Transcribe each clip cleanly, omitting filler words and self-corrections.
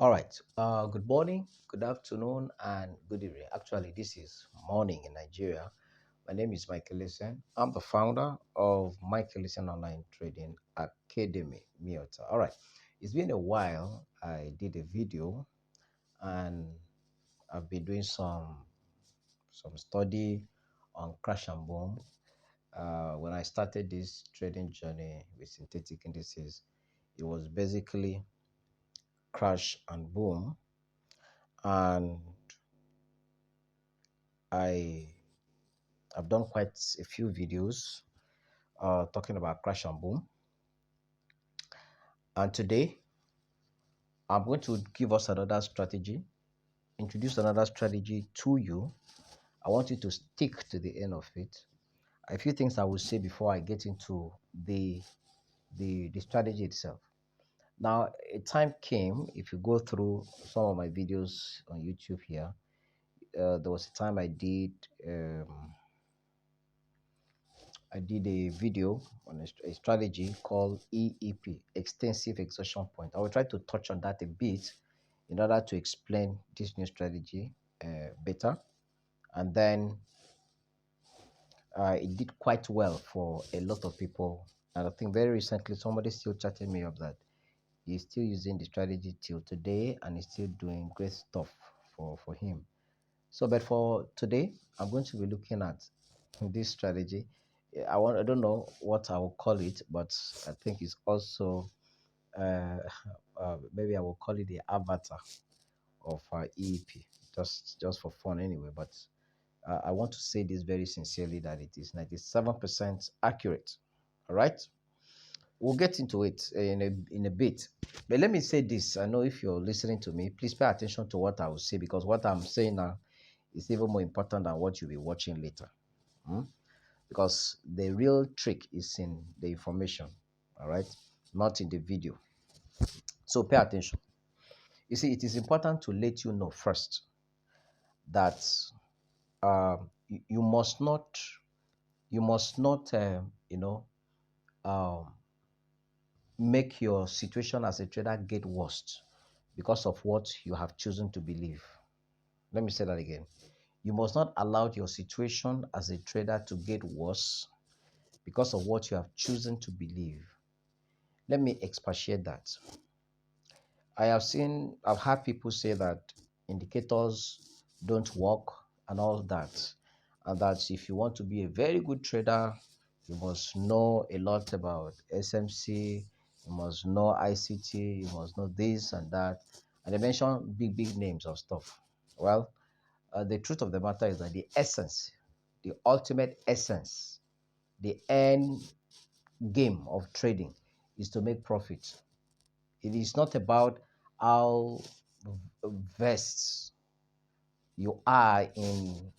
All right. Good morning, good afternoon, and good evening. Actually, this is morning in Nigeria. My name is Michael Listen. I'm the founder of Michael Listen Online Trading Academy, Miota. All right. It's been a while. I did a video, and I've been doing some study on crash and boom. When I started this trading journey with synthetic indices, it was basically crash and boom, and I I've done quite a few videos talking about crash and boom. And today, I'm going to give us another strategy, introduce another strategy to you. I want you to stick to the end of it. A few things I will say before I get into the strategy itself. Now, a time came, if you go through some of my videos on YouTube here, there was a time um, I did a video on a strategy called EEP, Extensive Exhaustion Point. I will try to touch on that a bit in order to explain this new strategy better. And then it did quite well for a lot of people. And I think very recently somebody still chatted me up that he's still using the strategy till today and he's still doing great stuff for him. So, but for today, I'm going to be looking at this strategy. I don't know what I will call it, but I think it's also uh, maybe I will call it the avatar of EEP, just for fun anyway. But I want to say this very sincerely that it is 97% accurate. All right, we'll get into it in a bit. But let me say this. I know if you're listening to me, please pay attention to what I will say, because what I'm saying now is even more important than what you'll be watching later. Hmm? Because the real trick is in the information, all right, not in the video. So pay attention. You see, it is important to let you know first that you must not, um, make your situation as a trader get worse because of what you have chosen to believe. Let me say that again. You must not allow your situation as a trader to get worse because of what you have chosen to believe. Let me expatiate that. I've had people say that indicators don't work and all that, and that if you want to be a very good trader, you must know a lot about SMC, you must know ICT, you must know this and that, and they mention big names of stuff. Well, the truth of the matter is that the essence, the ultimate essence, the end game of trading is to make profit. It is not about how versed you are in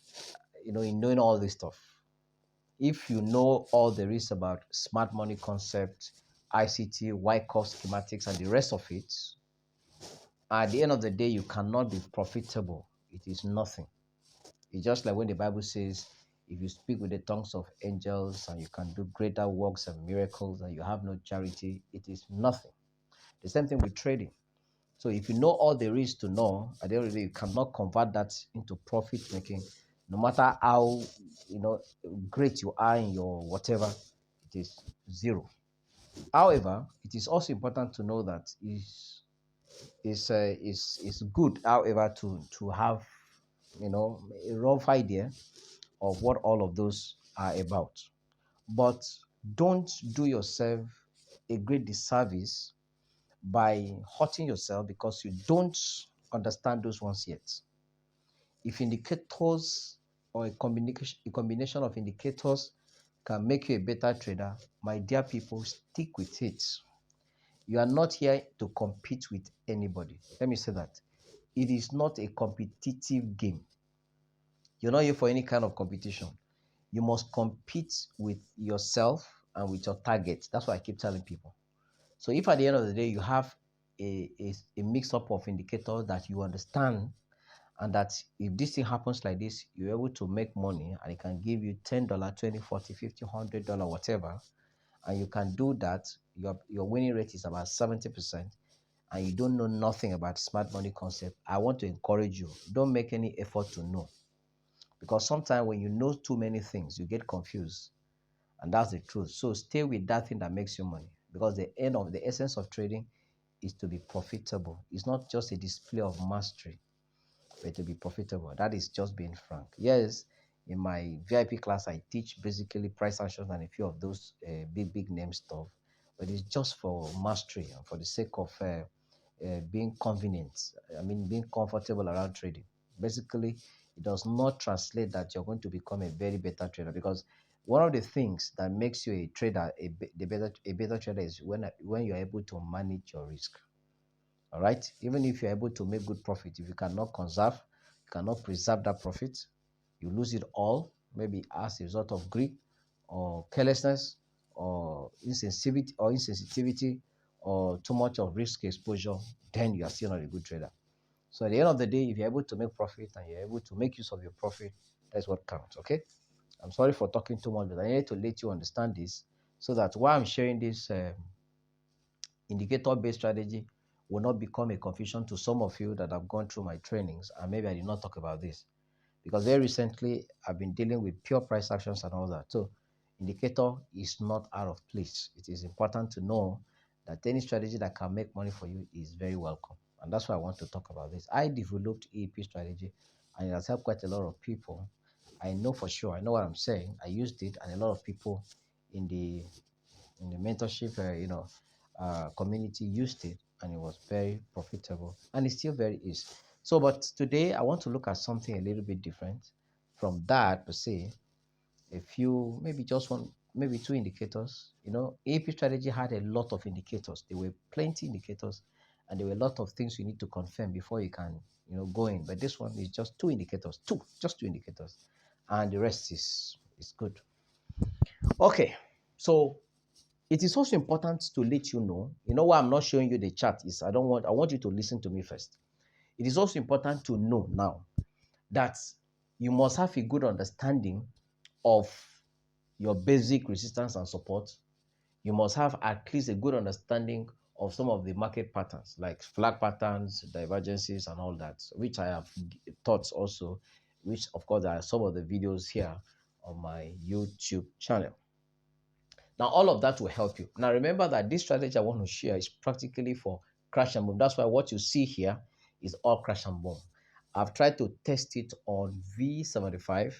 in knowing all this stuff. If you know all there is about smart money concept, ICT, Wyckoff schematics, and the rest of it, at the end of the day, you cannot be profitable. It is nothing. It's just like when the Bible says, if you speak with the tongues of angels and you can do greater works and miracles and you have no charity, it is nothing. The same thing with trading. So if you know all there is to know, at the end of the day, you cannot convert that into profit making, no matter how great you are in your whatever, it is zero. However, it is also important to know that is good, however, to have a rough idea of what all of those are about. But don't do yourself a great disservice by hurting yourself because you don't understand those ones yet. If indicators or a combination of indicators can make you a better trader, my dear people, stick with it. You are not here to compete with anybody. Let me say that. It is not a competitive game. You're not here for any kind of competition. You must compete with yourself and with your target. That's what I keep telling people. So if at the end of the day you have a mix-up of indicators that you understand, and that if this thing happens like this, you're able to make money and it can give you $10, 20, 40, 50, $100, whatever, and you can do that, your winning rate is about 70%, and you don't know nothing about smart money concept, I want to encourage you, don't make any effort to know. Because sometimes when you know too many things, you get confused. And that's the truth. So stay with that thing that makes you money. Because the essence of trading is to be profitable. It's not just a display of mastery, but to be profitable. That is just being frank. Yes, in my VIP class, I teach basically price actions and a few of those big name stuff, but it's just for mastery and for the sake of being convenient. I mean, being comfortable around trading. Basically, it does not translate that you're going to become a very better trader, because one of the things that makes you a trader, a better trader, is when you're able to manage your risk. All right. Even if you're able to make good profit, if you cannot conserve, you cannot preserve that profit, you lose it all, maybe as a result of greed or carelessness or insensitivity or too much of risk exposure, then you are still not a good trader. So at the end of the day, if you're able to make profit and you're able to make use of your profit, that's what counts. Okay. I'm sorry for talking too much, but I need to let you understand this so that while I'm sharing this indicator-based strategy will not become a confusion to some of you that have gone through my trainings, and maybe I did not talk about this because very recently I've been dealing with pure price actions and all that. So indicator is not out of place. It is important to know that any strategy that can make money for you is very welcome, and that's why I want to talk about this. I developed EAP strategy, and it has helped quite a lot of people. I know for sure, I know what I'm saying. I used it, and a lot of people in the mentorship community used it, and it was very profitable, and it still very is. So but today I want to look at something a little bit different from that per se. A few, maybe just one, maybe two indicators. AP strategy had a lot of indicators. There were plenty indicators, and there were a lot of things you need to confirm before you can go in. But this one is just two indicators, just two indicators, and the rest is good. Okay, so it is also important to let you know, why I'm not showing you the chart is I want you to listen to me first. It is also important to know now that you must have a good understanding of your basic resistance and support. You must have at least a good understanding of some of the market patterns, like flag patterns, divergences, and all that, which I have taught also, which of course are some of the videos here on my YouTube channel. Now, all of that will help you. Now, remember that this strategy I want to share is practically for crash and boom. That's why what you see here is all crash and boom. I've tried to test it on V75,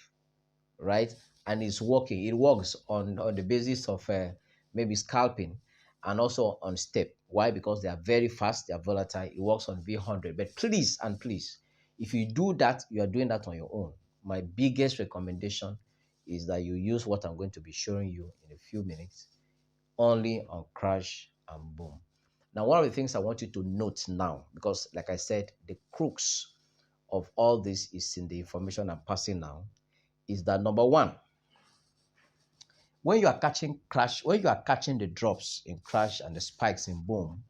right? And it's working. It works on the basis of maybe scalping and also on step. Why? Because they are very fast, they are volatile. It works on V100. But please and please, if you do that, you are doing that on your own. My biggest recommendation is that you use what I'm going to be showing you in a few minutes only on crash and boom. Now, one of the things I want you to note now, because like I said, the crux of all this is in the information I'm passing now, is that number one, when you are catching the drops in crash and the spikes in boom,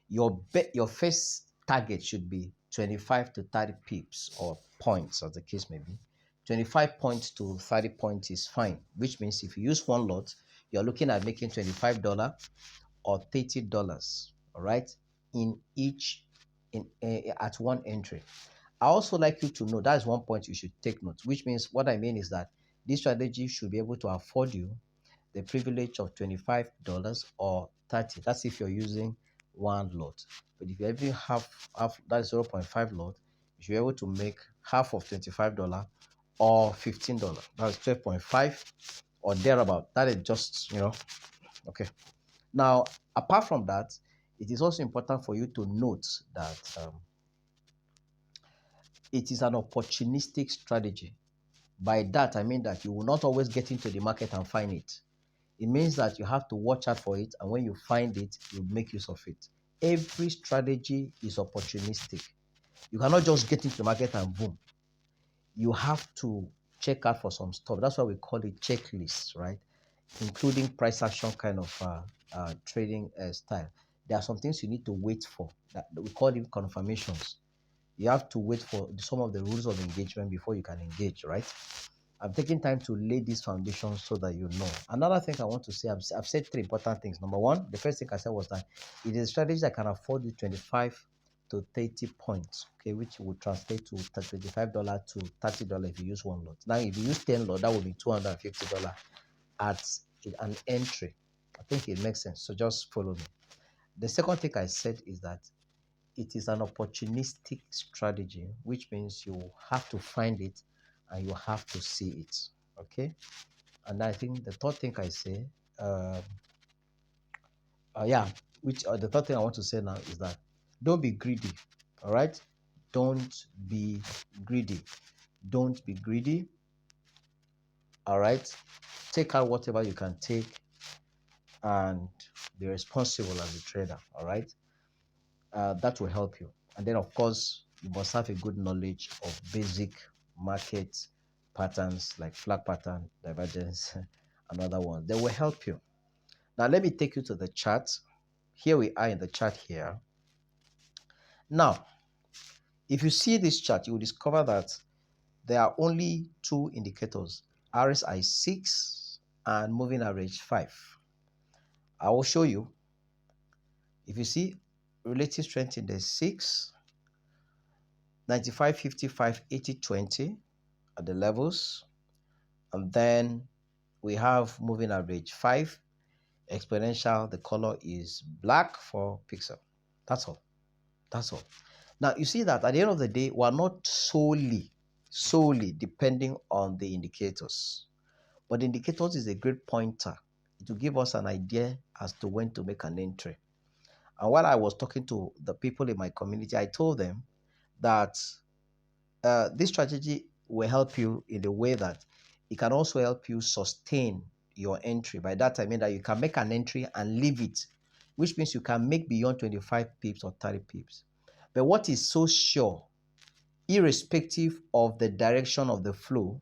your first target should be 25 to 30 pips or points, as the case may be. 25 points to 30 points is fine, which means if you use one lot, you're looking at making $25 or $30, all right, in each at one entry. I also like you to know that is one point you should take note, which means what I mean is that this strategy should be able to afford you the privilege of $25 or 30. That's if you're using one lot. But if you even have that 0.5 lot, you should be able to make half of $25 or $15. That's 12.5 or thereabout. That is just, okay. Now, apart from that, it is also important for you to note that it is an opportunistic strategy. By that, I mean that you will not always get into the market and find it. It means that you have to watch out for it, and when you find it, you make use of it. Every strategy is opportunistic. You cannot just get into the market and boom. You have to check out for some stuff. That's why we call it checklists, right? Including price action kind of trading style. There are some things you need to wait for. That we call it confirmations. You have to wait for some of the rules of engagement before you can engage, right? I'm taking time to lay this foundation so that you know. Another thing I want to say, I've said three important things. Number one, the first thing I said was that it is a strategy that can afford you 25 to 30 points, okay, which would translate to $25 to $30 if you use one lot. Now, if you use 10 lot, that would be $250 at an entry. I think it makes sense. So just follow me. The second thing I said is that it is an opportunistic strategy, which means you have to find it and you have to see it. Okay. And I think the third thing I say, uh, yeah, which the third thing I want to say now is that don't be greedy. All right. Don't be greedy. Don't be greedy. All right. Take out whatever you can take and be responsible as a trader. All right. That will help you. And then, of course, you must have a good knowledge of basic market patterns like flag pattern, divergence, and other ones. They will help you. Now, let me take you to the chart. Here we are in the chart here. Now, if you see this chart, you will discover that there are only two indicators, RSI 6 and moving average 5. I will show you. If you see relative strength index 6, 95, 55, 80, 20 at the levels. And then we have moving average 5. Exponential, the color is black for pixel. That's all. That's all. Now, you see that at the end of the day, we're not solely depending on the indicators. But the indicators is a great pointer to give us an idea as to when to make an entry. And while I was talking to the people in my community, I told them that this strategy will help you in the way that it can also help you sustain your entry. By that I mean that you can make an entry and leave it, which means you can make beyond 25 pips or 30 pips. But what is so sure, irrespective of the direction of the flow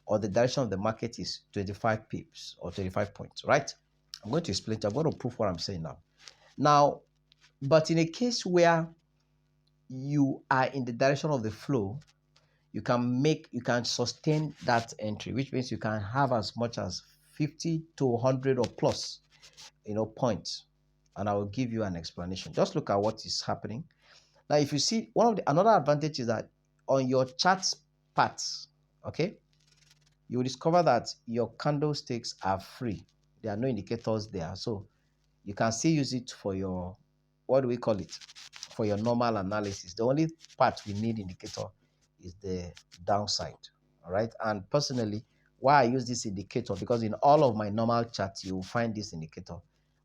or the direction of the market, is 25 pips or 25 points, right? I'm going to explain to you. I'm going to prove what I'm saying now. Now, but in a case where you are in the direction of the flow, you can sustain that entry, which means you can have as much as 50 to 100 or plus, points. And I will give you an explanation. Just look at what is happening. Now, if you see, another advantage is that on your chart paths, okay, you will discover that your candlesticks are free. There are no indicators there. So you can still use it for your, what do we call it? For your normal analysis. The only part we need indicator is the downside. All right. And personally, why I use this indicator, because in all of my normal charts, you will find this indicator.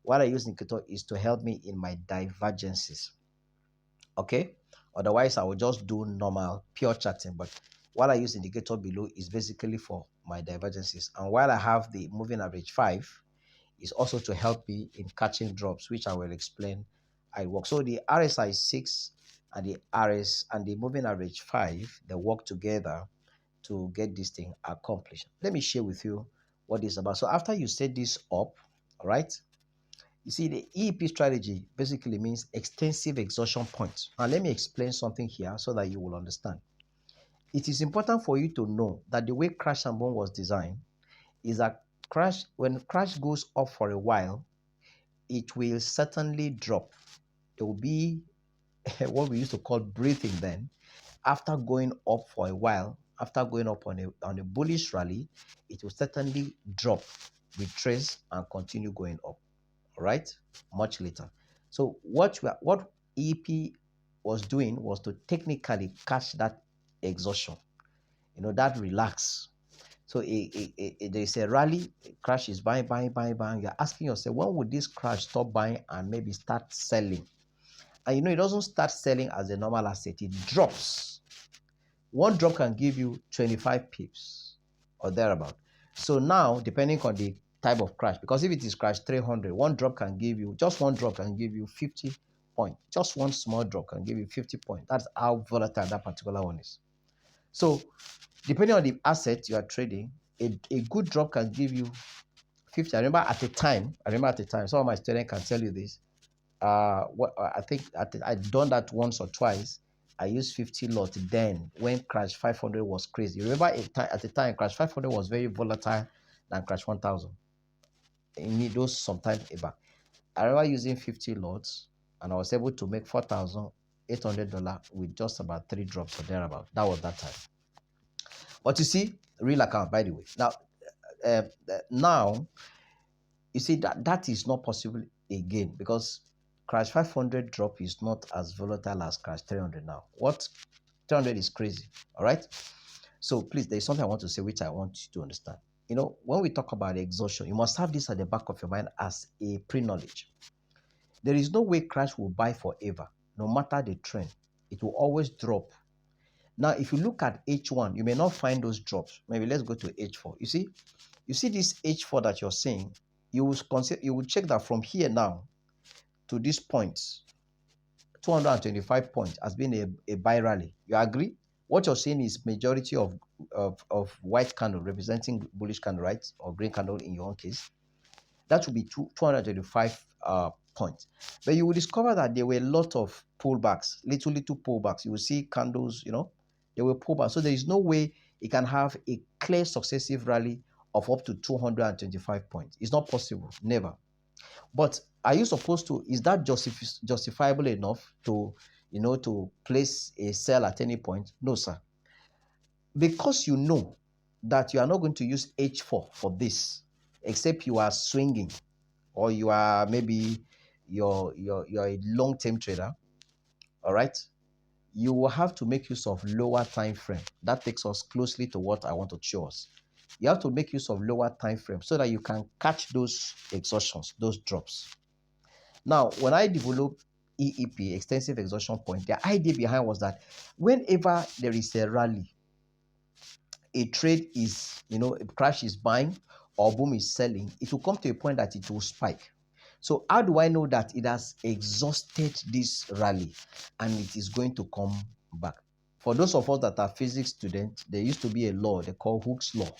What I use indicator is to help me in my divergences. Okay. Otherwise, I will just do normal pure charting. But what I use indicator below is basically for my divergences. And while I have the moving average 5, is also to help me in catching drops, which I will explain how it works. So the RSI 6 and the RS and the moving average 5, they work together to get this thing accomplished. Let me share with you what this is about. So after you set this up, all right, you see the EEP strategy basically means extensive exhaustion points. Now let me explain something here so that you will understand. It is important for you to know that the way crash and burn was designed is that when crash goes up for a while, it will certainly drop. There will be what we used to call breathing then. After going up for a while, after going up on a bullish rally, it will certainly drop, retrace, and continue going up. All right, much later. So what EP was doing was to technically catch that exhaustion, that relax. So there's a rally, crash is buying, buying, buying, buying. You're asking yourself, when would this crash stop buying and maybe start selling? And it doesn't start selling as a normal asset, it drops. One drop can give you 25 pips or thereabout. So now, depending on the type of crash, because if it is crash 300, one drop can give you, just one drop can give you 50 points. Just one small drop can give you 50 points. That's how volatile that particular one is. So depending on the asset you are trading, a good drop can give you 50. I remember at the time, some of my students can tell you this. What I think I've done that once or twice. I used 50 lot then when crash 500 was crazy. Remember at the time crash 500 was very volatile than crash 1000. In those sometime ever. I remember using 50 lots and I was able to make $4,800 with just about 3 drops or thereabout. That was that time. But you see, real account, by the way. Now, you see that is not possible again because crash 500 drop is not as volatile as crash 300 now. What 300 is crazy, all right? So please, there's something I want to say which I want you to understand. You know, when we talk about exhaustion, you must have this at the back of your mind as a pre-knowledge. There is no way crash will buy forever, no matter the trend. It will always drop. Now, if you look at H1, you may not find those drops. Maybe let's go to H4. You see this H4 that you're seeing, you will check that from here now to this point, 225 points has been a buy rally. You agree? What you're seeing is majority of white candle representing bullish candle, right? Or green candle in your own case. That would be 225 points. But you will discover that there were a lot of pullbacks, little pullbacks. You will see candles, you know, they will pull back. So there is no way it can have a clear successive rally of up to 225 points. It's not possible, never. But are you supposed to, is that justifiable enough to, you know, to place a sell at any point? No, sir. Because you know that you are not going to use H4 for this, except you are swinging or you are maybe you're a long-term trader, all right? You will have to make use of lower time frame. That takes us closely to what I want to show us. You have to make use of lower time frame so that you can catch those exhaustions, those drops. Now, when I developed EEP, extensive exhaustion point, the idea behind was that whenever there is a rally, a trade is, you know, a crash is buying or boom is selling, it will come to a point that it will spike. So how do I know that it has exhausted this rally and it is going to come back? For those of us that are physics students, there used to be a law they call Hooke's law.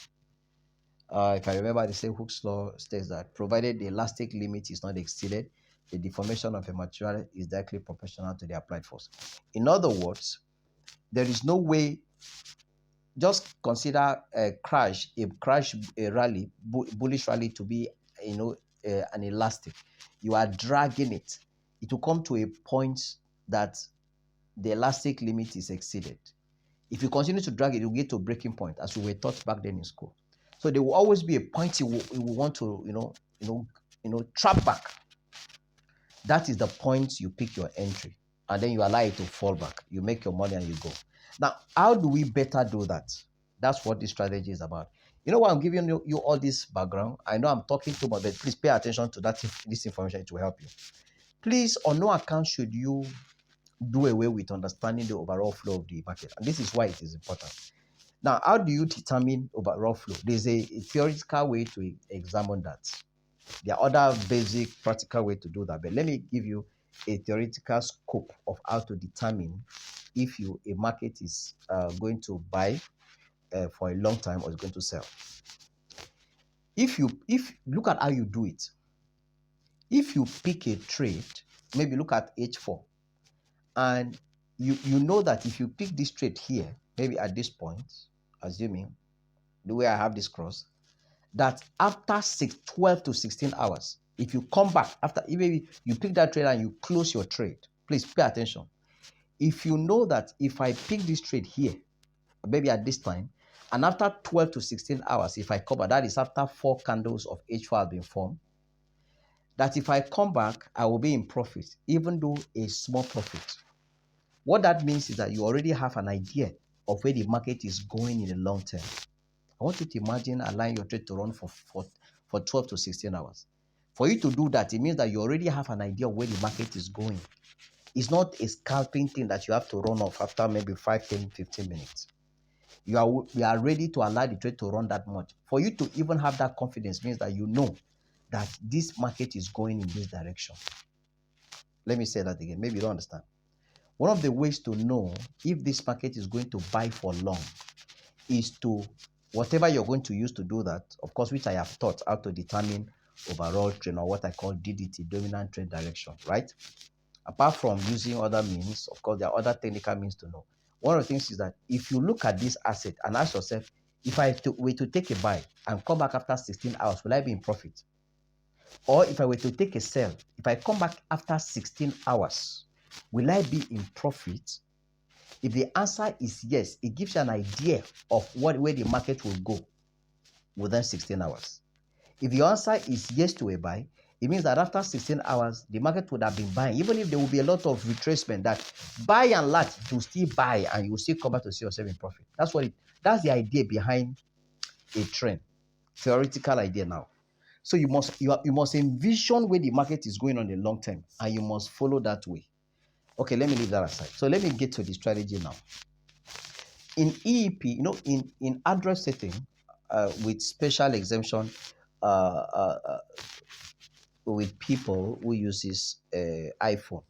If I remember, they say Hooke's law states that provided the elastic limit is not exceeded, the deformation of a material is directly proportional to the applied force. In other words, there is no way. Just consider a rally, bullish rally to be, you know, an elastic. You are dragging it. It will come to a point that the elastic limit is exceeded. If you continue to drag it, you will get to a breaking point, as we were taught back then in school. So there will always be a point you will want to, trap back. That is the point you pick your entry, and then you allow it to fall back. You make your money and you go. Now, how do we better do that? That's what this strategy is about. You know why I'm giving you all this background? I know I'm talking too much, but please pay attention to this information. It will help you. Please, on no account should you do away with understanding the overall flow of the market. And this is why it is important. Now, how do you determine overall flow? There's a theoretical way to examine that. There are other basic practical way to do that, but let me give you a theoretical scope of how to determine if a market is going to buy for a long time or is going to sell. If look at how you do it. If you pick a trade, maybe look at H4, and you know that if you pick this trade here, maybe at this point, assuming the way I have this cross, that after 12 to 16 hours, if you come back after, maybe you pick that trade and you close your trade, please pay attention. If you know that if I pick this trade here, maybe at this time, and after 12 to 16 hours, if I cover, that is after 4 candles of H4 have been formed, that if I come back, I will be in profit, even though a small profit. What that means is that you already have an idea of where the market is going in the long term. I want you to imagine allowing your trade to run for 12 to 16 hours. For you to do that, it means that you already have an idea of where the market is going. It's not a scalping thing that you have to run off after maybe 5, 10, 15 minutes. You are ready to allow the trade to run that much. For you to even have that confidence means that you know that this market is going in this direction. Let me say that again. Maybe you don't understand. One of the ways to know if this market is going to buy for long is to, whatever you're going to use to do that, of course, which I have taught how to determine overall trend, or what I call DDT, dominant trend direction, right? apart from using other means, of course, there are other technical means to know. One of the things is that if you look at this asset and ask yourself, if I were to take a buy and come back after 16 hours, will I be in profit? Or if I were to take a sell, if I come back after 16 hours, will I be in profit? If the answer is yes, it gives you an idea of where the market will go within 16 hours. If the answer is yes to a buy, it means that after 16 hours, the market would have been buying, even if there will be a lot of retracement, that by and large, you still buy and you will still come back to see yourself in profit. That's the idea behind a trend. Theoretical idea now. So you must envision where the market is going on the long term, and you must follow that way. Okay, let me leave that aside. So let me get to the strategy now. In EEP, in address setting, with special exemption, uh, uh, with people who uses iPhone,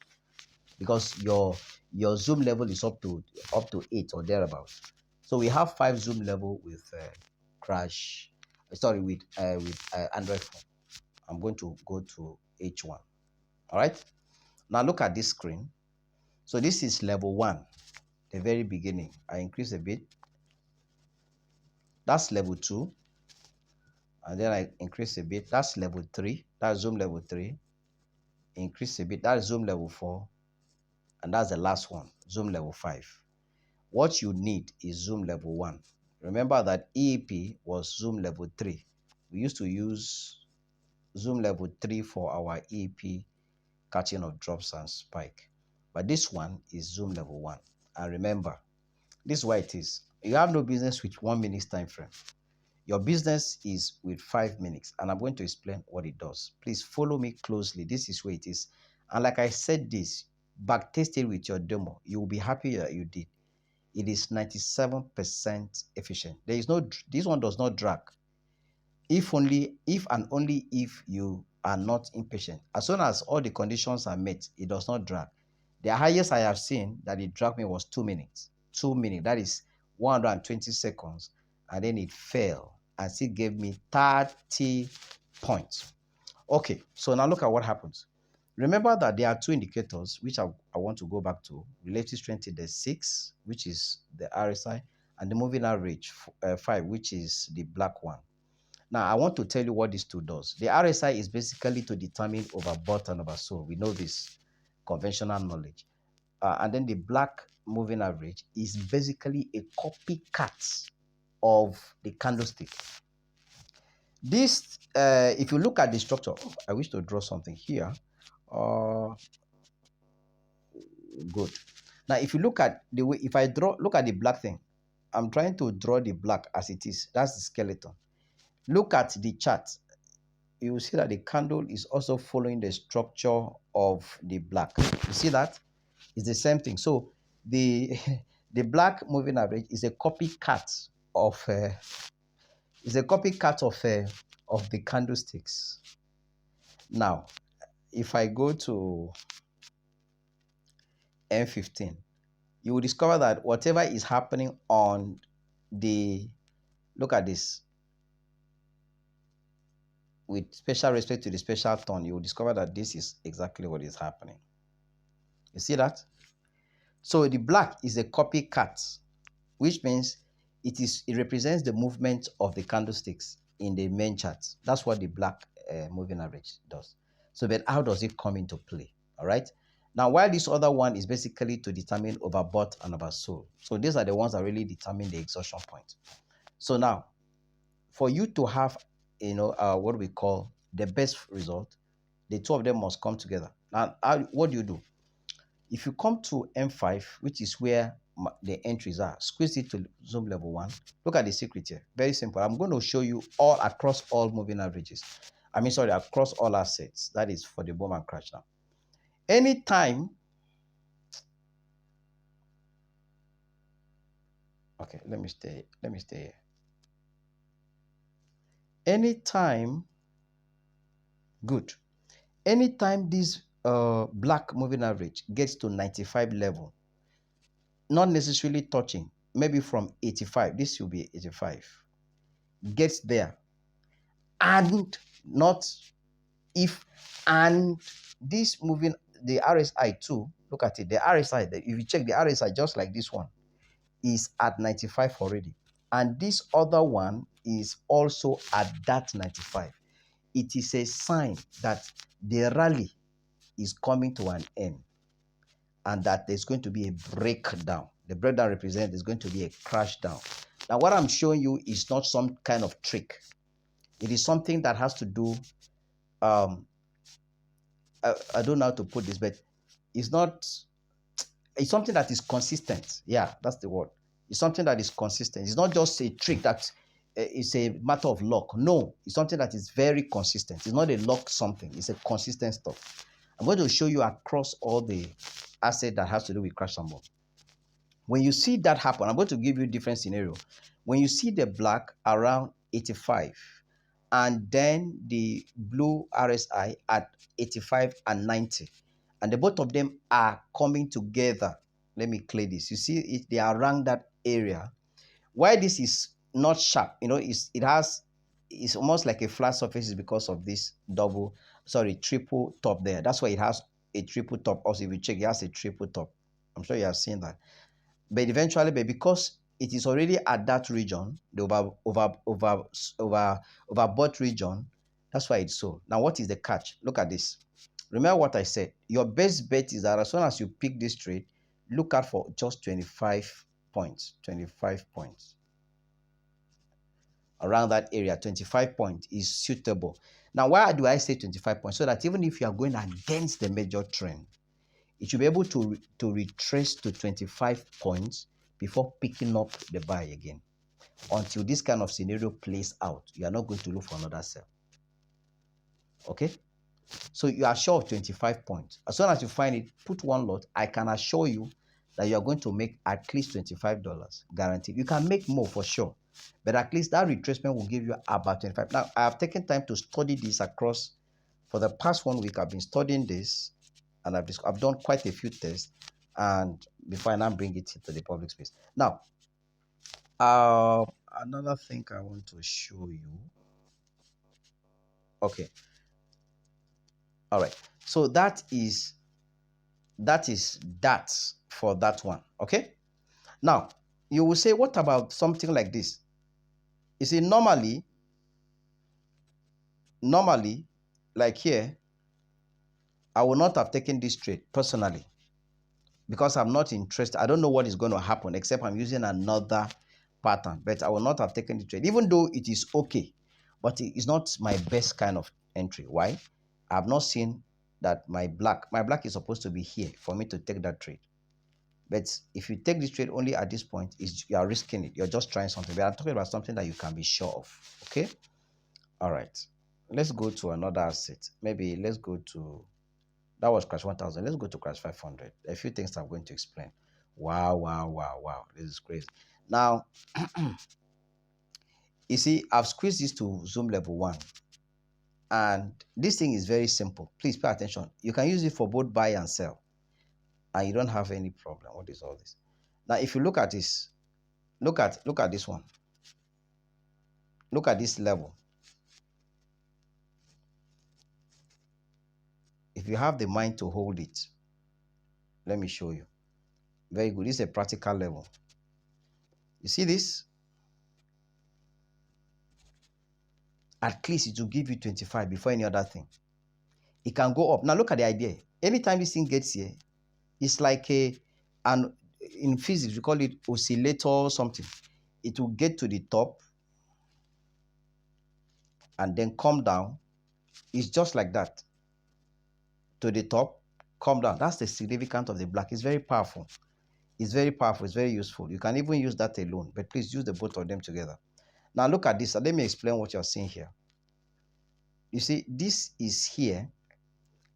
because your zoom level is up to 8 or thereabout. So we have 5 zoom level with crash. Sorry, with Android phone. I'm going to go to H1. All right. Now look at this screen. So this is level 1, the very beginning. I increase a bit. That's level 2. And then I increase a bit. That's level 3. That's zoom level 3. Increase a bit. That's zoom level 4. And that's the last one, zoom level 5. What you need is zoom level 1. Remember that EEP was zoom level 3. We used to use zoom level 3 for our EEP catching of drops and spike. But this one is zoom level 1. And remember, this is why it is. You have no business with 1 minute time frame. Your business is with 5 minutes, and I'm going to explain what it does. Please follow me closely. This is where it is. And like I said this, backtest it with your demo. You will be happy that you did. It is 97% efficient. This one does not drag. If and only if you are not impatient. As soon as all the conditions are met, it does not drag. The highest I have seen that it dragged me was 2 minutes. 2 minutes, that is 120 seconds. And then it fell and still gave me 30 points. Okay, so now look at what happens. Remember that there are 2 indicators which I want to go back to. Relative strength index 6, which is the RSI, and the moving average 5, which is the black one. Now, I want to tell you what this tool does. The RSI is basically to determine overbought and oversold. We know this, conventional knowledge. And then the black moving average is basically a copycat of the candlestick. This, if you look at the structure, I wish to draw something here. Good. Now, if you look at the way, if I look at the black thing, I'm trying to draw the black as it is. That's the skeleton. Look at the chart. You will see that the candle is also following the structure of the black. You see that? It's the same thing. So the the black moving average is a copycat of of the candlesticks. Now, if I go to M15, you will discover that whatever is happening on look at this, with special respect to the special tone, you will discover that this is exactly what is happening. You see that? So the black is a copycat, which means it represents the movement of the candlesticks in the main chart. That's what the black moving average does. So but how does it come into play? All right. Now, while this other one is basically to determine overbought and oversold. So these are the ones that really determine the exhaustion point. So now, for you to have, what we call the best result, the two of them must come together. Now, what do? If you come to M5, which is where the entries are, squeeze it to zoom level 1. Look at the secret here. Very simple. I'm going to show you all across all moving averages. Across all assets. That is for the boom and crash now. Anytime. Okay, let me stay here. Anytime. Good. Anytime this black moving average gets to 95 level, not necessarily touching, maybe from 85, this will be 85, gets there, and not if, and this moving, the RSI too. Look at it. The RSI, if you check the RSI, just like this one, is at 95 already. And this other one is also at that 95. It is a sign that the rally is coming to an end and that there's going to be a breakdown. The breakdown represents there's going to be a crash down. Now, what I'm showing you is not some kind of trick. It is something that has to do, I don't know how to put this, but it's not, it's something that is consistent. Yeah, that's the word. It's something that is consistent. It's not just a trick that is a matter of luck. No, it's something that is very consistent. It's not a luck something. It's a consistent stuff. I'm going to show you across all the assets that has to do with crash and burn. When you see that happen, I'm going to give you a different scenario. When you see the black around 85 and then the blue RSI at 85 and 90, and the both of them are coming together. Let me clear this. You see, they are around that area. Why this is not sharp, it's almost like a flat surface is because of this triple top there. That's why it has a triple top. Also, if you check, it has a triple top. I'm sure you have seen that. But eventually, because it is already at that region, the overbought region, that's why it's so. Now, what is the catch? Look at this. Remember what I said. Your best bet is that as soon as you pick this trade, look out for just 25 points. 25 points. Around that area, 25 points is suitable. Now, why do I say 25 points? So that even if you are going against the major trend, it should be able to retrace to 25 points before picking up the buy again. Until this kind of scenario plays out, you are not going to look for another sell. Okay? So you are sure of 25 points. As soon as you find it, put one lot. I can assure you that you are going to make at least $25 guaranteed. You can make more for sure, but at least that retracement will give you about 25. Now, I have taken time to study this across. For the past 1 week, I've been studying this, and I've done quite a few tests, and before I now bring it to the public space. Now, another thing I want to show you. Okay. All right. So that is that for that one. Okay. Now, you will say, what about something like this? You see, normally, like here, I will not have taken this trade personally because I'm not interested. I don't know what is going to happen except I'm using another pattern, but I will not have taken the trade, even though it is okay, but it is not my best kind of entry. Why? I have not seen that my black is supposed to be here for me to take that trade. But if you take this trade only at this point, you are risking it. You're just trying something. But I'm talking about something that you can be sure of. Okay? All right. Let's go to another asset. Maybe let's go to, that was crash 1000. Let's go to crash 500. A few things I'm going to explain. Wow, wow, wow, wow. This is crazy. Now, you see, I've squeezed this to zoom level 1. And this thing is very simple. Please pay attention. You can use it for both buy and sell, and you don't have any problem. What is all this? Now, if you look at this, look at this one. Look at this level. If you have the mind to hold it, let me show you. Very good. This is a practical level. You see this? At least it will give you 25 before any other thing. It can go up. Now look at the idea. Anytime this thing gets here, it's like in physics, we call it oscillator or something. It will get to the top and then come down. It's just like that. To the top, come down. That's the significance of the black. It's very powerful. It's very powerful. It's very useful. You can even use that alone, but please use the both of them together. Now look at this. Let me explain what you're seeing here. You see, this is here,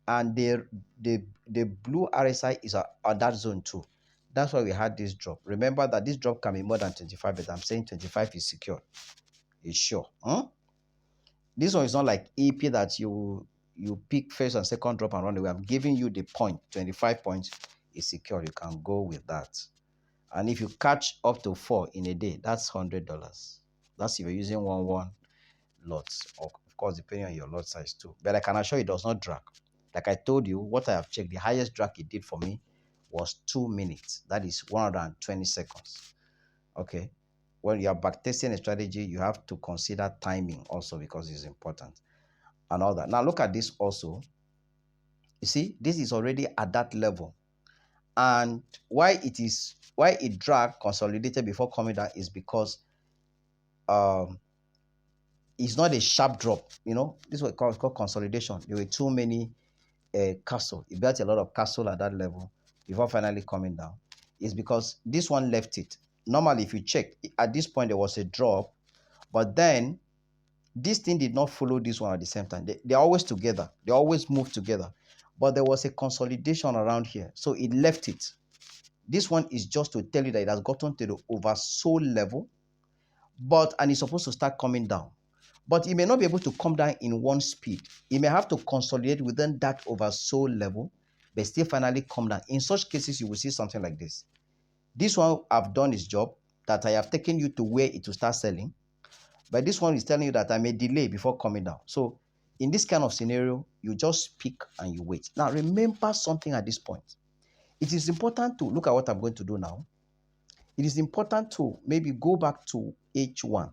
and the blue RSI is on that zone too. That's why we had this drop. Remember that this drop can be more than 25, but I'm saying 25 is secure. It's sure. This one is not like EP that you pick first and second drop and run away. I'm giving you the point. 25 points is secure. You can go with that. And if you catch up to 4 in a day, that's $100. That's if you're using one lots. Of course, depending on your lot size too. But I can assure you it does not drag. Like I told you, what I have checked, the highest drag it did for me was 2 minutes. That is 120 seconds. Okay. When you are backtesting a strategy, you have to consider timing also because it's important and all that. Now look at this also. You see, this is already at that level. And why it dragged consolidated before coming down is because um it's not a sharp drop. This is what it's called consolidation. There were too many castle. It built a lot of castle at that level before finally coming down. It's because this one left it. Normally, if you check, at this point there was a drop, but then this thing did not follow this one at the same time. They're always together. They always move together. But there was a consolidation around here. So it left it. This one is just to tell you that it has gotten to the oversold level, and it's supposed to start coming down. But it may not be able to come down in one speed. It may have to consolidate within that oversold level, but still finally come down. In such cases, you will see something like this. This one I've done its job, that I have taken you to where it will start selling. But this one is telling you that I may delay before coming down. So in this kind of scenario, you just pick and you wait. Now remember something at this point. It is important to look at what I'm going to do now. It is important to maybe go back to H1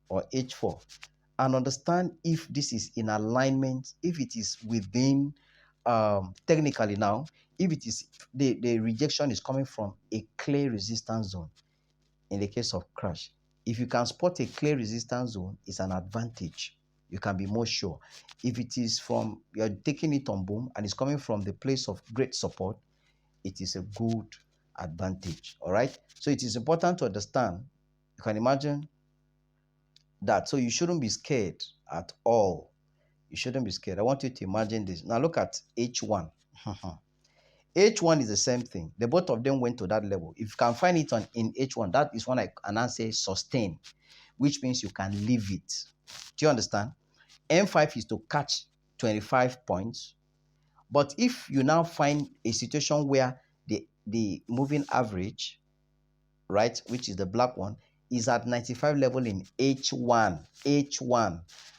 or H4 and understand if this is in alignment, if it is within technically now, if it is the rejection is coming from a clear resistance zone. In the case of crash, if you can spot a clear resistance zone, it's an advantage. You can be more sure. If it is from, you're taking it on boom and it's coming from the place of great support, it is a good advantage. All right. So it is important to understand. You can imagine that. So you shouldn't be scared at all. You shouldn't be scared. I want you to imagine this. Now look at H1. H1 is the same thing. The both of them went to that level. If you can find it in H1, that is when I now say sustain, which means you can leave it. Do you understand? M5 is to catch 25 points. But if you now find a situation where the moving average, right, which is the black one, is at 95 level in H1,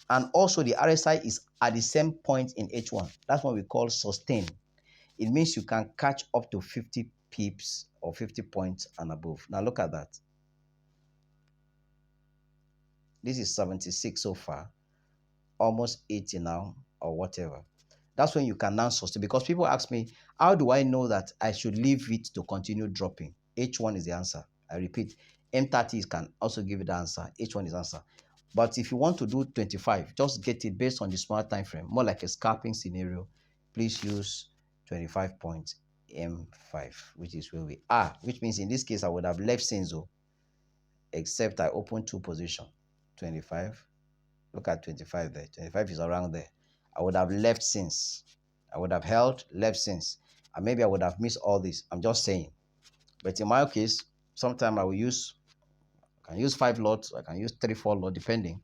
and also the RSI is at the same point in H1, that's what we call sustain. It means you can catch up to 50 pips or 50 points and above. Now look at that. This is 76 so far, almost 80 now or whatever. That's when you can now sustain, because people ask me, how do I know that I should leave it to continue dropping? H1 is the answer. I repeat, M30 can also give you the answer. H1 is the answer. But if you want to do 25, just get it based on the small time frame, more like a scalping scenario. Please use 25 points M5, which is where we are, which means in this case I would have left Senzo, except I opened two position. 25, look at 25 there. 25 is around there. I would have left since. I would have held, left since. And maybe I would have missed all this. I'm just saying. But in my case, sometime I can use 5 lots, I can use 3, 4 lots, depending.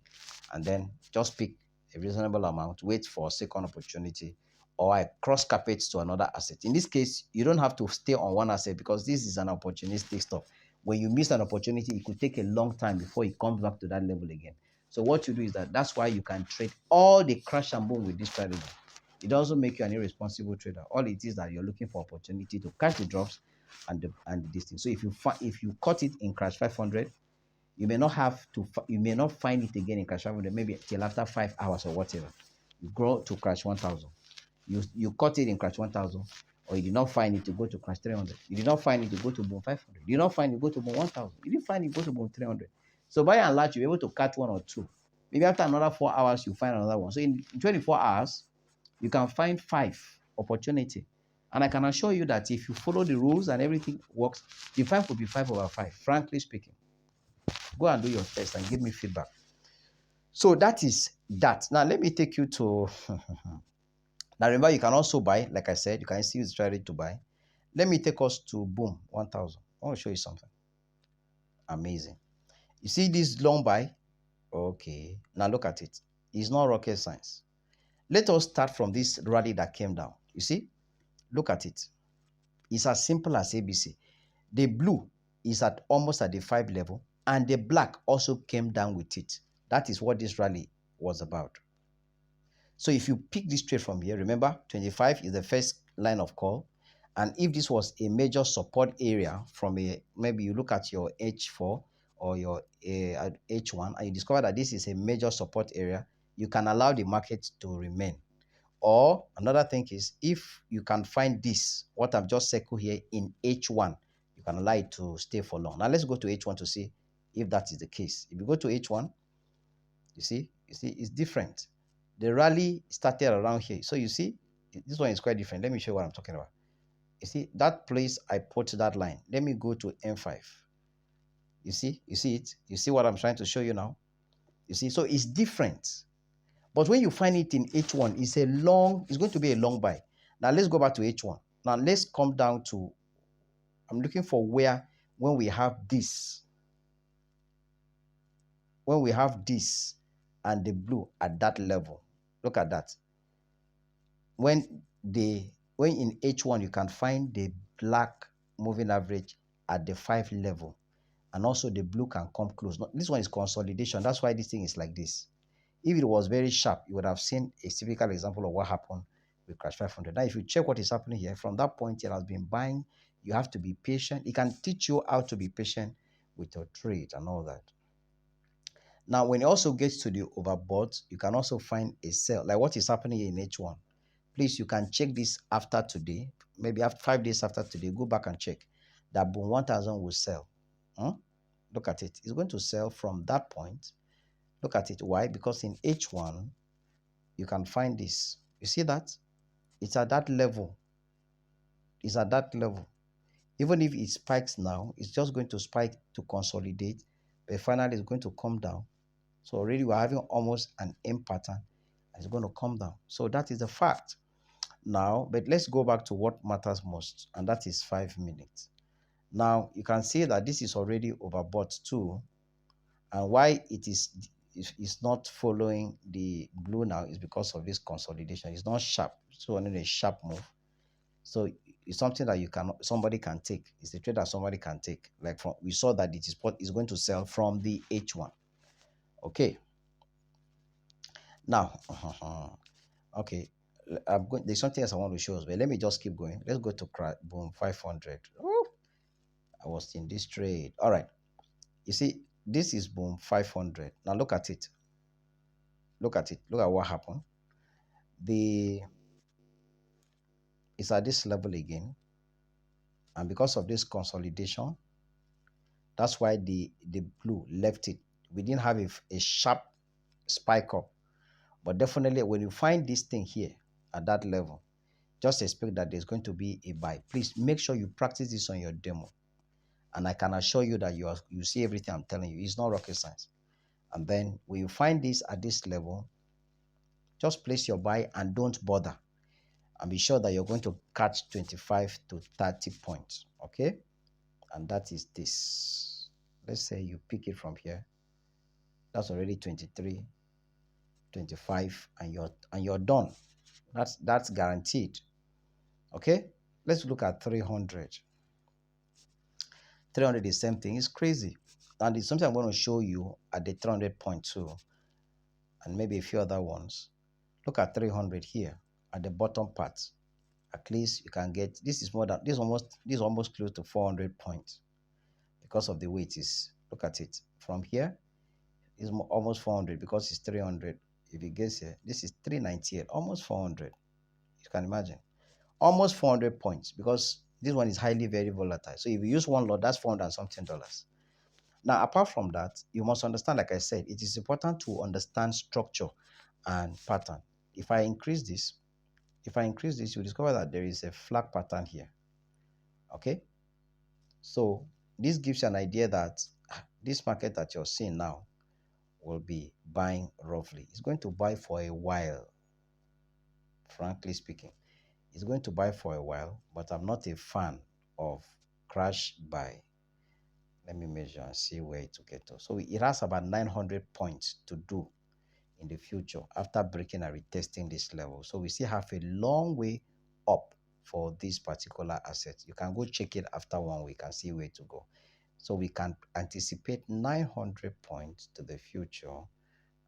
And then just pick a reasonable amount, wait for a second opportunity, or I cross carpet to another asset. In this case, you don't have to stay on one asset because this is an opportunistic stuff. When you miss an opportunity, it could take a long time before it comes back to that level again. So what you do is that's why you can trade all the crash and boom with this strategy. It doesn't make you an irresponsible trader. All it is that you're looking for opportunity to catch the drops and the distance. So if you caught it in crash 500, you may not find it again in crash 500 maybe till after 5 hours or whatever. You grow to crash 1000. You caught it in crash 1000, or you did not find it to go to crash 300. You did not find it to go to boom 500. You did not find it to go to boom 1000. You didn't find it to go to boom 300. So by and large, you're able to catch one or two. Maybe after another 4 hours, you find another one. So in 24 hours, you can find 5 opportunity. And I can assure you that if you follow the rules and everything works, the 5 will be 5/5, frankly speaking. Go and do your test and give me feedback. So that is that. Now, let me take you to... Now, remember, you can also buy. Like I said, you can still try to buy. Let me take us to boom, 1000. I want to show you something amazing. You see this long buy? Okay. Now, look at it. It's not rocket science. Let us start from this rally that came down. You see? Look at it. It's as simple as ABC. The blue is almost at the 5 level, and the black also came down with it. That is what this rally was about. So if you pick this trade from here, remember 25 is the first line of call. And if this was a major support area from a, maybe you look at your H4 or your H1 and you discover that this is a major support area, you can allow the market to remain. Or another thing is, if you can find this, what I've just circled here in H1, you can allow it to stay for long. Now let's go to H1 to see if that is the case. If you go to H1, you see, it's different. The rally started around here. So you see, this one is quite different. Let me show you what I'm talking about. You see, that place I put that line. Let me go to M5. You see it? You see what I'm trying to show you now? You see, so it's different. But when you find it in H1, it's going to be a long buy. Now let's go back to H1. Now let's come down to, I'm looking for where, when we have this and the blue at that level. Look at that. When in H1 you can find the black moving average at the 5 level, and also the blue can come close. This one is consolidation. That's why this thing is like this. If it was very sharp, you would have seen a typical example of what happened with Crash 500. Now, if you check what is happening here, from that point, it has been buying. You have to be patient. It can teach you how to be patient with your trade and all that. Now, when it also gets to the overbought, you can also find a sell, like what is happening here in H1. Please, you can check this after today, maybe after 5 days after today, go back and check. That Boom 1000 will sell. Look at it. It's going to sell from that point. Look at it. Why? Because in H1, you can find this. You see that? It's at that level. It's at that level. Even if it spikes now, it's just going to spike to consolidate, but finally it's going to come down. So already we're having almost an M pattern. It's going to come down. So that is the fact. Now, but let's go back to what matters most, and that is 5 minutes. Now, you can see that this is already overbought too. And why it is not following the blue now is because of this consolidation. It's not sharp. So only a sharp move. So it's something that somebody can take. It's a trade that somebody can take. Like we saw that it is going to sell from the H1. Okay. Now, okay. There's something else I want to show us, but let me just keep going. Let's go to Boom 500. Oh, I was in this trade. All right. You see, this is Boom 500. Now look at it. Look at it. Look at what happened. It's at this level again. And because of this consolidation, that's why the blue left it. We didn't have a sharp spike up. But definitely when you find this thing here at that level, just expect that there's going to be a buy. Please make sure you practice this on your demo. And I can assure you that you see everything I'm telling you. It's not rocket science. And then when you find this at this level, just place your buy and don't bother. And be sure that you're going to catch 25 to 30 points. Okay? And that is this. Let's say you pick it from here. That's already 23, 25, and you're done. That's guaranteed. Okay? Let's look at 300. 300 is the same thing. It's crazy. And it's something I'm going to show you at the 300 point too, and maybe a few other ones. Look at 300 here at the bottom part. At least you can get, this is almost close to 400 points because of the way it is. Look at it. From here, it's almost 400 because it's 300. If it gets here, this is 398, almost 400. You can imagine. Almost 400 points because this one is highly very volatile. So if you use one lot, that's 400 and something dollars. Now, apart from that, you must understand, like I said, it is important to understand structure and pattern. If I increase this, you discover that there is a flag pattern here. Okay? So this gives you an idea that this market that you're seeing now will be buying roughly. It's going to buy for a while, frankly speaking. It's going to buy for a while, but I'm not a fan of crash buy. Let me measure and see where it will get to. So it has about 900 points to do in the future after breaking and retesting this level. So we still have a long way up for this particular asset. You can go check it after 1 week and see where to go. So we can anticipate 900 points to the future,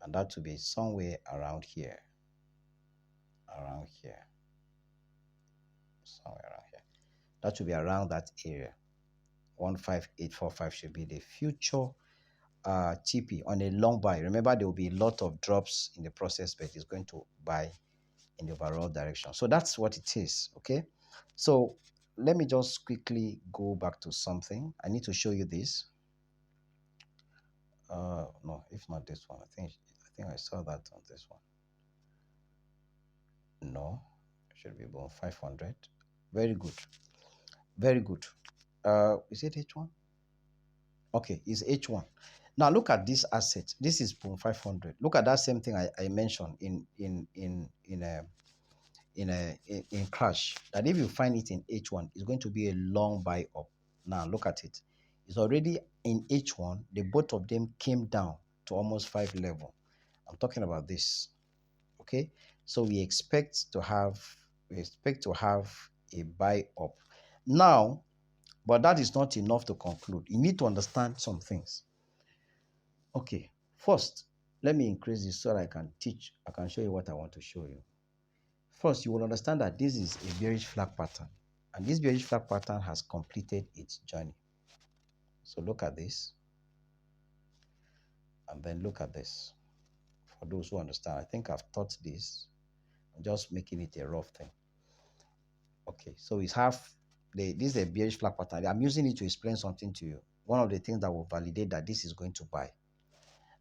and that will be somewhere around here. around here, somewhere around here. That should be around that area. 15845 should be the future TP on a long buy. Remember, there will be a lot of drops in the process, but it's going to buy in the overall direction. So that's what it is. Okay. So let me just quickly go back to something. I need to show you this. No, if not this one, I think I saw that on this one. No, it should be about 500. Very good. Very good. Is it H1? Okay, it's H1. Now look at this asset. This is 500. Look at that same thing I mentioned in crash. That if you find it in H1, it's going to be a long buy up. Now look at it. It's already in H1. The both of them came down to almost 5 level. I'm talking about this. Okay, so we expect to have a buy up now, but that is not enough to conclude. You need to understand some things. Okay, first, let me increase this so that I can show you what I want to show you. First, you will understand that this is a bearish flag pattern, and this bearish flag pattern has completed its journey. So look at this, and then look at this. For those who understand, I think I've taught this. I'm just making it a rough thing. Okay, so it's this is a bearish flag pattern. I'm using it to explain something to you. One of the things that will validate that this is going to buy.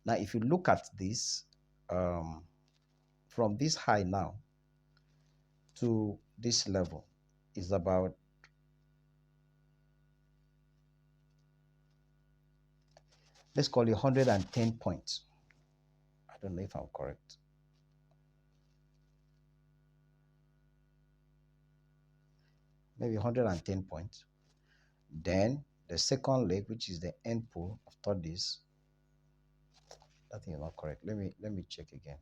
Now, if you look at this, from this high now to this level is about, let's call it 110 points. I don't know if I'm correct. Maybe 110 points. Then the second leg, which is the end pull after this, that thing is not correct. Let me check again.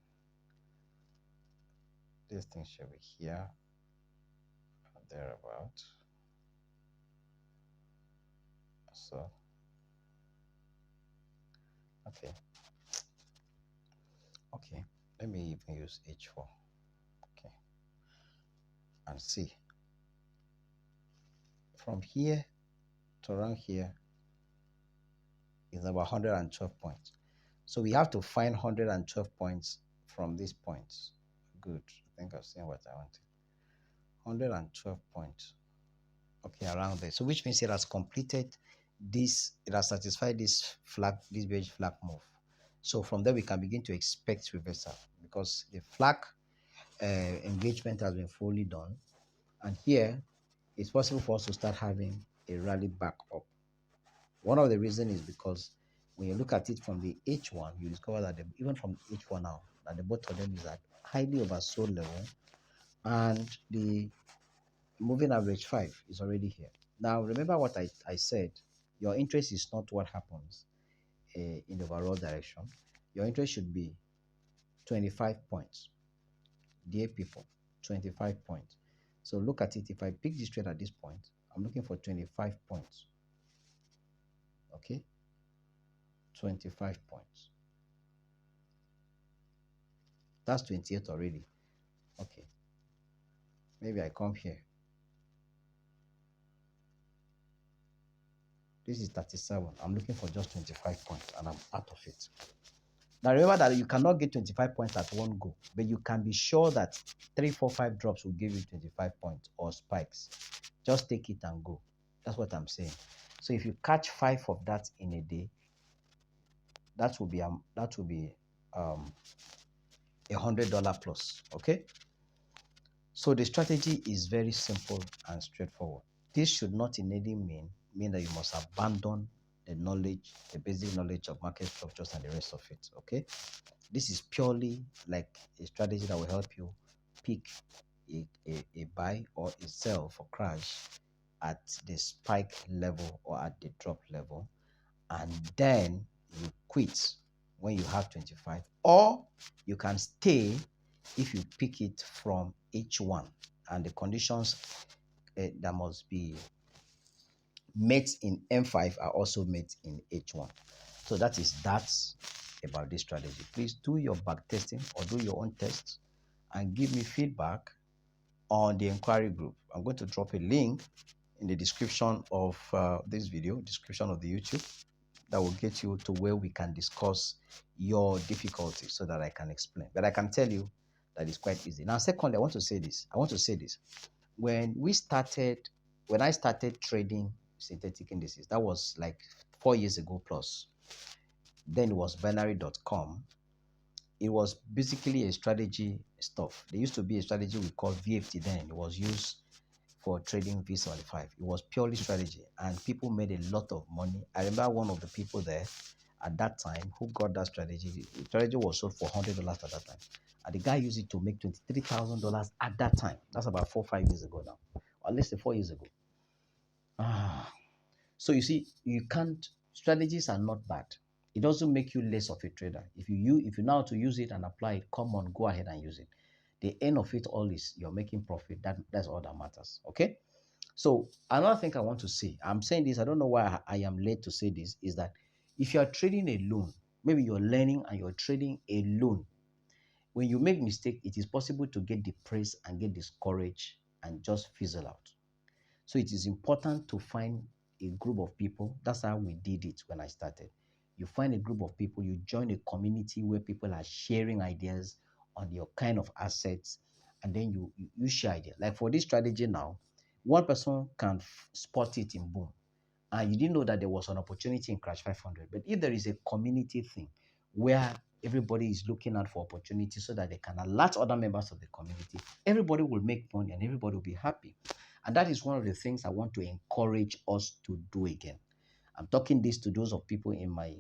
This thing should be here, thereabout. So okay, let me even use H4. Okay, and see from here to around here is about 112 points. So we have to find 112 points from these points. Good. I think I've seen what I wanted. 112 points. Okay, around there. So which means it has completed this, it has satisfied this bearish flag move. So from there we can begin to expect reversal because the flag engagement has been fully done. And here it's possible for us to start having a rally back up. One of the reasons is because when you look at it from the H1, you discover that even from the H1 now, that the both of them is at highly oversold level, and the moving average 5 is already here. Now, remember what I said. Your interest is not what happens in the overall direction. Your interest should be 25 points. Dear people, 25 points. So look at it. If I pick this trade at this point, I'm looking for 25 points. Okay? 25 points. That's 28 already. Okay. Maybe I come here. This is 37. I'm looking for just 25 points and I'm out of it. Now remember that you cannot get 25 points at one go, but you can be sure that 3, 4, 5 drops will give you 25 points or spikes. Just take it and go. That's what I'm saying. So if you catch 5 of that in a day, that will be $100 plus. Okay. So the strategy is very simple and straightforward. This should not in any mean that you must abandon the knowledge, the basic knowledge of market structures and the rest of it. Okay. This is purely like a strategy that will help you pick a buy or a sell for crash at the spike level or at the drop level, and then you quit when you have 25, or you can stay if you pick it from H1 and the conditions that must be met in M5 are also met in H1. So that's about this strategy. Please do your back testing or do your own tests and give me feedback on the inquiry group. I'm going to drop a link in the description of this video, description of the YouTube, that will get you to where we can discuss your difficulties so that I can explain. But I can tell you that it's quite easy. Now, secondly, I want to say this. When I started trading synthetic indices, that was like 4 years ago plus. Then it was binary.com. It was basically a strategy stuff. There used to be a strategy we called VFT then. It was used for trading V75. It was purely strategy, and people made a lot of money. I remember one of the people there at that time who got that strategy. The strategy was sold for $100 at that time, and the guy used it to make $23,000 at that time. That's about 4 or 5 years ago now, or at least 4 years ago. So you see, you can't. Strategies are not bad. It doesn't make you less of a trader. If you know how to use it and apply it, come on, go ahead and use it. The end of it all is you're making profit. That's all that matters. Okay. So another thing I want to say, I'm saying this, I don't know why I am late to say this, is that if you are trading alone, maybe you're learning and you're trading alone, when you make mistake, it is possible to get depressed and get discouraged and just fizzle out. So it is important to find a group of people. That's how we did it when I started. You find a group of people, you join a community where people are sharing ideas on your kind of assets, and then you share ideas. Like for this strategy now, one person can spot it in boom, and you didn't know that there was an opportunity in Crash 500. But if there is a community thing where everybody is looking out for opportunities so that they can alert other members of the community, everybody will make money and everybody will be happy. And that is one of the things I want to encourage us to do again. I'm talking this to those of people in my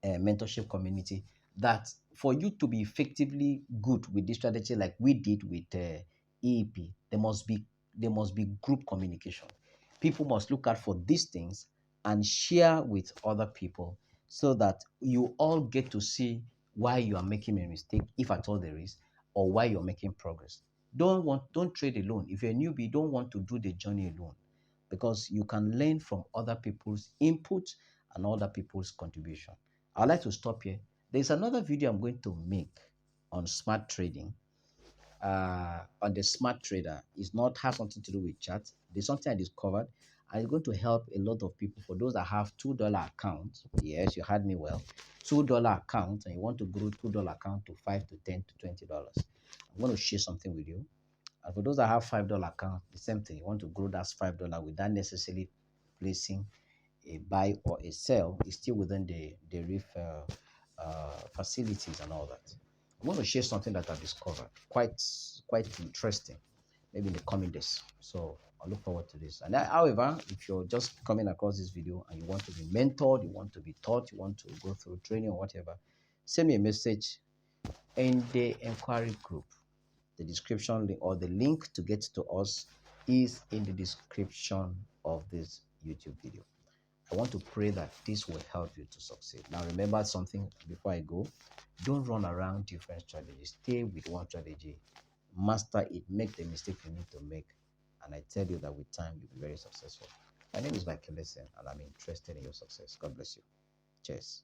mentorship community, that for you to be effectively good with this strategy like we did with EEP, there must be group communication. People must look out for these things and share with other people so that you all get to see why you are making a mistake, if at all there is, or why you're making progress. Don't trade alone. If you're a newbie, you don't want to do the journey alone, because you can learn from other people's input and other people's contribution. I'd like to stop here. There's another video I'm going to make on smart trading. On the smart trader, it's not has something to do with chat. There's something I discovered, and it's going to help a lot of people. For those that have $2 accounts, yes, you heard me well, $2 account, and you want to grow $2 account to 5 to 10 to $20. I'm going to share something with you. And for those that have $5 account, the same thing. You want to grow that $5 without necessarily placing a buy or a sell. Is still within the reef facilities and all that. I'm going to share something that I've discovered, quite interesting, maybe in the coming days. So I look forward to this. And however, if you're just coming across this video and you want to be mentored, you want to be taught, you want to go through training or whatever, send me a message in the inquiry group. The description link or the link to get to us is in the description of this YouTube video. I want to pray that this will help you to succeed. Now, remember something before I go. Don't run around different strategies. Stay with one strategy. Master it. Make the mistake you need to make. And I tell you that with time, you'll be very successful. My name is Michael Listen, and I'm interested in your success. God bless you. Cheers.